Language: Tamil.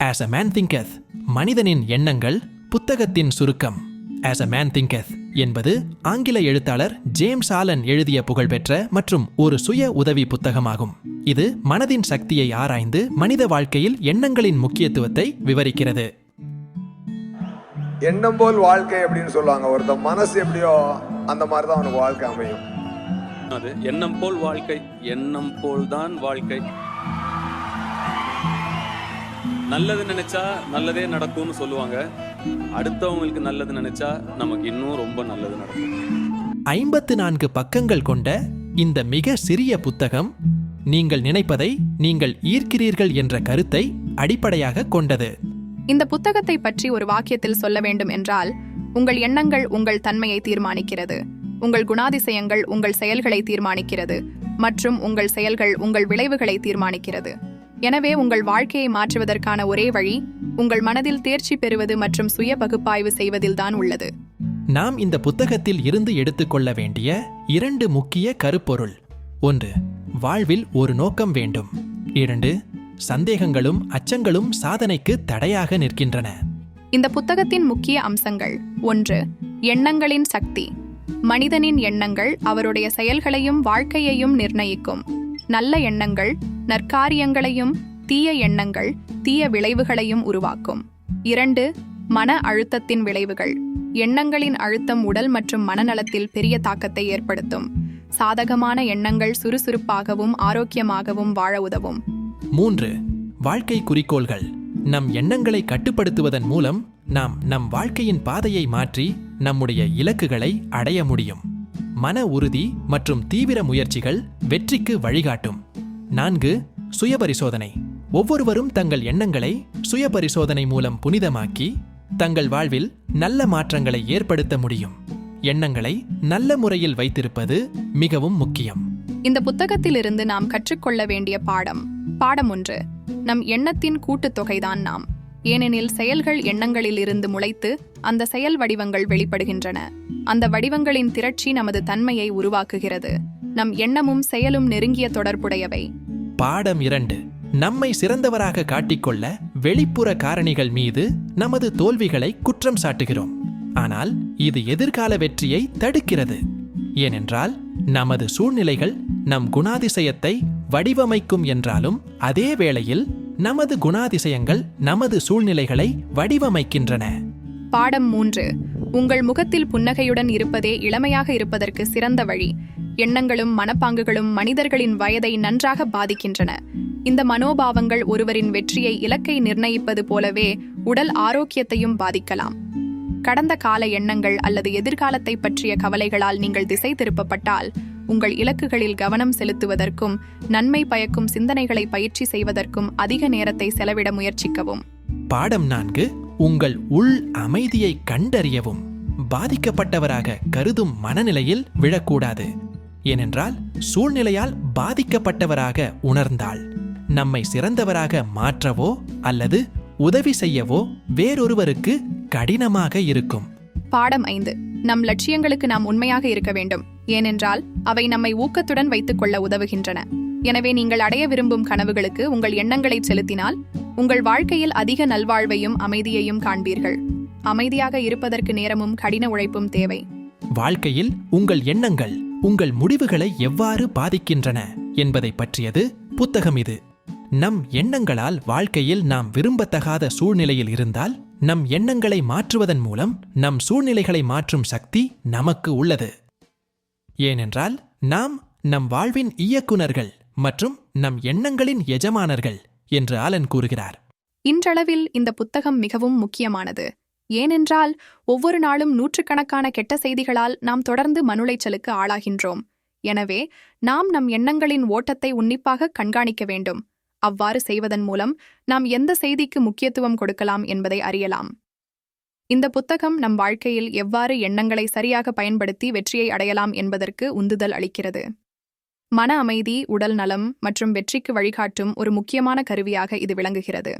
As a man thinketh, மனிதனின் எண்ணங்கள் புத்தகத்தின் சுருக்கம். As a man thinketh என்பது ஆங்கில எழுத்தாளர் ஜேம்ஸ் ஆலன் எழுதிய புகழ்பெற்ற மற்றும் ஒரு சுய உதவி புத்தகமாகும். இது மனதின் சக்தியை ஆராய்ந்து மனித வாழ்க்கையில் எண்ணங்களின் முக்கியத்துவத்தை விவரிக்கிறது. எண்ணம் போல் வாழ்க்கை அப்படின்னு சொல்லுவாங்க. ஒருத்த மனசு எப்படியோ அந்த மாதிரி தான் அவனுக்கு வாழ்க்கை அமையும். அது எண்ணம் போல் வாழ்க்கை, எண்ணம் போல் தான் வாழ்க்கை. நல்லது நினைச்சா நல்லதே நடக்கும்னு சொல்லுவாங்க. அடுத்தவங்களுக்கு நல்லது நினைச்சா நமக்கு இன்னும் ரொம்ப நல்லது நடக்கும். 54 பக்கங்கள் கொண்ட இந்த மிக சிறிய புத்தகம் நீங்கள் நினைப்பதை நீங்கள் ஈர்க்கிறீர்கள் என்ற கருத்தை அடிப்படையாக கொண்டது. இந்த புத்தகத்தை பற்றி ஒரு வாக்கியத்தில் சொல்ல வேண்டும் என்றால், உங்கள் எண்ணங்கள் உங்கள் தன்மையை தீர்மானிக்கிறது, உங்கள் குணாதிசயங்கள் உங்கள் செயல்களை தீர்மானிக்கிறது மற்றும் உங்கள் செயல்கள் உங்கள் விளைவுகளை தீர்மானிக்கிறது. எனவே உங்கள் வாழ்க்கையை மாற்றுவதற்கான ஒரே வழி உங்கள் மனதில் தேர்ச்சி பெறுவது மற்றும் சுய பகுப்பாய்வு செய்வதில்தான் உள்ளது. நாம் இந்த புத்தகத்தில் இருந்து எடுத்துக்கொள்ள வேண்டிய 2 முக்கிய கருப்பொருள். 1. வாழ்வில் ஒரு நோக்கம் வேண்டும். 2. சந்தேகங்களும் அச்சங்களும் சாதனைக்கு தடையாக நிற்கின்றன. இந்த புத்தகத்தின் முக்கிய அம்சங்கள். 1. எண்ணங்களின் சக்தி. மனிதனின் எண்ணங்கள் அவருடைய செயல்களையும் வாழ்க்கையையும் நிர்ணயிக்கும். நல்ல எண்ணங்கள் நற்காரியங்களையும், தீய எண்ணங்கள் தீய விளைவுகளையும் உருவாக்கும். 2. மன அழுத்தத்தின் விளைவுகள். எண்ணங்களின் அழுத்தம் உடல் மற்றும் மனநலத்தில் பெரிய தாக்கத்தை ஏற்படுத்தும். சாதகமான எண்ணங்கள் சுறுசுறுப்பாகவும் ஆரோக்கியமாகவும் வாழ உதவும். 3. வாழ்க்கை குறிக்கோள்கள். நம் எண்ணங்களை கட்டுப்படுத்துவதன் மூலம் நாம் நம் வாழ்க்கையின் பாதையை மாற்றி நம்முடைய இலக்குகளை அடைய முடியும். மன உறுதி மற்றும் தீவிர முயற்சிகள் வெற்றிக்கு வழிகாட்டும். 4. சுயபரிசோதனை. ஒவ்வொருவரும் தங்கள் எண்ணங்களை சுயபரிசோதனை மூலம் புனிதமாக்கி தங்கள் வாழ்வில் நல்ல மாற்றங்களை ஏற்படுத்த முடியும். எண்ணங்களை நல்ல முறையில் வைத்திருப்பது மிகவும் முக்கியம். இந்த புத்தகத்திலிருந்து நாம் கற்றுக்கொள்ள வேண்டிய பாடம். பாடம் 1. நம் எண்ணத்தின் கூட்டுத்தொகைதான் நாம். ஏனெனில் செயல்கள் எண்ணங்களில் இருந்து முளைத்து அந்த செயல் வடிவங்கள் வெளிப்படுகின்றன. அந்த வடிவங்களின் திரட்சி நமது தன்மையை உருவாக்குகிறது. நம் எண்ணமும் செயலும் நெருங்கிய தொடர்புடையவை. பாடம் 2. நம்மை சிறந்தவராக காட்டிக்கொள்ள வெளிப்புற காரணிகள் மீது நமது தோல்விகளை குற்றம் சாட்டுகிறோம். ஆனால் இது எதிர்கால வெற்றியை தடுக்கிறது. ஏனென்றால் நமது சூழ்நிலைகள் நம் குணாதிசயத்தை வடிவமைக்கும் என்றாலும் அதே வேளையில் நமது குணாதிசயங்கள் நமது சூழ்நிலைகளை வடிவமைக்கின்றன. பாடம் 3. உங்கள் முகத்தில் புன்னகையுடன் இருப்பதே இளமையாக இருப்பதற்கு சிறந்த வழி. எண்ணங்களும் மனப்பாங்குகளும் மனிதர்களின் வயதை நன்றாக பாதிக்கின்றன. இந்த மனோபாவங்கள் ஒருவரின் வெற்றியை இலக்கை நிர்ணயிப்பது போலவே உடல் ஆரோக்கியத்தையும் பாதிக்கலாம். கடந்த கால எண்ணங்கள் அல்லது எதிர்காலத்தை பற்றிய கவலைகளால் நீங்கள் திசை திருப்பப்பட்டால், உங்கள் இலக்குகளில் கவனம் செலுத்துவதற்கும் நன்மை பயக்கும் சிந்தனைகளை பயிற்சி செய்வதற்கும் அதிக நேரத்தை செலவிட முயற்சிக்கவும். பாடம் 4. உங்கள் உள் அமைதியை கண்டறியவும். பாதிக்கப்பட்டவராக கருதும் மனநிலையில் விழக்கூடாது. ஏனென்றால் சூழ்நிலையால் பாதிக்கப்பட்டவராக உணர்ந்தால் நம்மை சிறந்தவராக மாற்றவோ அல்லது உதவி செய்யவோ வேறொருவருக்கு கடினமாக இருக்கும். பாடம் 5. நம் லட்சியங்களுக்கு நாம் உண்மையாக இருக்க வேண்டும். ஏனென்றால் அவை நம்மை ஊக்கத்துடன் வைத்துக் கொள்ள உதவுகின்றன. எனவே நீங்கள் அடைய விரும்பும் கனவுகளுக்கு உங்கள் எண்ணங்களை செலுத்தினால் உங்கள் வாழ்க்கையில் அதிக நல்வாழ்வையும் அமைதியையும் காண்பீர்கள். அமைதியாக இருப்பதற்கு நேரமும் கடின உழைப்பும் தேவை. வாழ்க்கையில் உங்கள் எண்ணங்கள் உங்கள் முடிவுகளை எவ்வாறு பாதிக்கின்றன என்பதை பற்றியது புத்தகம் இது. நம் எண்ணங்களால் வாழ்க்கையில் நாம் விரும்பத்தகாத சூழ்நிலையில் இருந்தால் நம் எண்ணங்களை மாற்றுவதன் மூலம் நம் சூழ்நிலைகளை மாற்றும் சக்தி நமக்கு உள்ளது. ஏனென்றால் நாம் நம் வாழ்வின் இயக்குனர்கள் மற்றும் நம் எண்ணங்களின் எஜமானர்கள் என்று ஆலன் கூறுகிறார். இன்றளவில் இந்த புத்தகம் மிகவும் முக்கியமானது. ஏனென்றால் ஒவ்வொரு நாளும் நூற்றுக்கணக்கான கெட்ட செய்திகளால் நாம் தொடர்ந்து மனஉளைச்சலுக்கு ஆளாகின்றோம். எனவே நாம் நம் எண்ணங்களின் ஓட்டத்தை உன்னிப்பாக கண்காணிக்க வேண்டும். அவ்வாறு செய்வதன் மூலம் நாம் எந்த செய்திக்கு முக்கியத்துவம் கொடுக்கலாம் என்பதை அறியலாம். இந்த புத்தகம் நம் வாழ்க்கையில் எவ்வாறு எண்ணங்களை சரியாக பயன்படுத்தி வெற்றியை அடையலாம் என்பதற்கு உந்துதல் அளிக்கிறது. மன அமைதி, உடல் நலம் மற்றும் வெற்றிக்கு வழிகாட்டும் ஒரு முக்கியமான கருவியாக இது விளங்குகிறது.